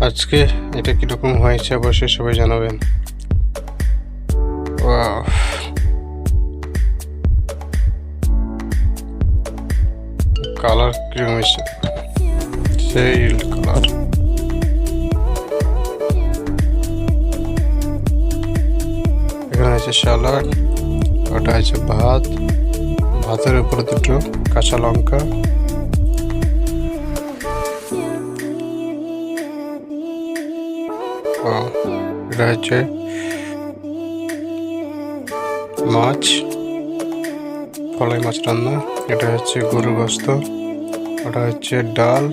আজকে এটা কিরকম হয়েছে অবশ্যই সবাই জানাবেন। ওয়াও, কালার কিরকম এসেছে, সেই কালার। এখানে আছে স্যালাড, ওটা আছে ভাত, ভাতের উপরে দুটো কাঁচা লঙ্কা, এটা হচ্ছে মাছ, ফলাই মাছ রান্না, এটা হচ্ছে গরুর গোস্ত, ওটা হচ্ছে ডাল,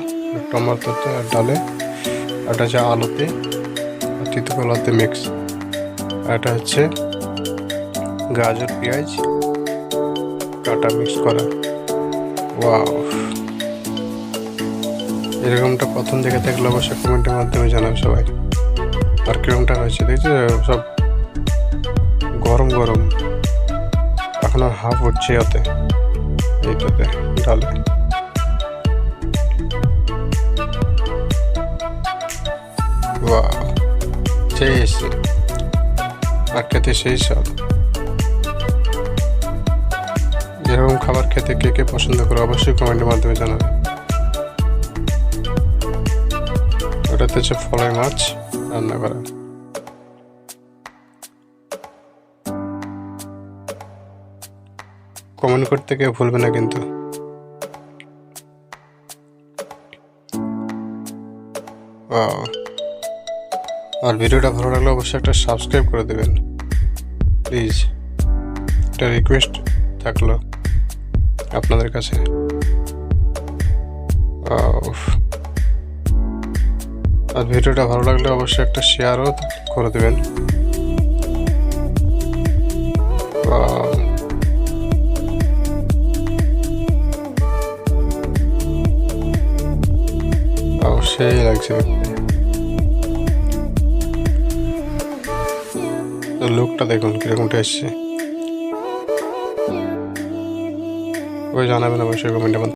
টমেটোতে আর ডালে, এটা হচ্ছে আলুতে আর তিতো কলাতে মিক্স, আর এটা হচ্ছে গাজর পেঁয়াজ কাটা মিক্স করা। ওয়াও, এরকমটা প্রথম দেখে থাকলে অবশ্যই কমেন্টের মাধ্যমে জানাবে সবাই। আর কিরকমটা হয়েছে দেখছি, সব গরম গরম, এখন আর হাফ উঠছে ওতে, এইটাতে ডালে। ওয়াও, সেই এসে আর খেতে সেই সব। এরকম খাবার খেতে কে কে পছন্দ করে অবশ্যই কমেন্টের মাধ্যমে জানাবে। ওটাতে হচ্ছে ফলাই মাছ রান্না করা। কমেন্ট করতে কেউ ভুলবে না কিন্তু। আর ভিডিওটা ভালো লাগলে অবশ্যই একটা সাবস্ক্রাইব করে দেবেন প্লিজ, এটা রিকোয়েস্ট থাকলো আপনাদের কাছে। আর ভিডিওটা ভালো লাগলে অবশ্যই একটা শেয়ারও করে দেবেন। সেই লাগছে দেখতে, লুকটা দেখুন কিরকমটা এসছে, ওই জানাবেন অবশ্যই কমেন্টে।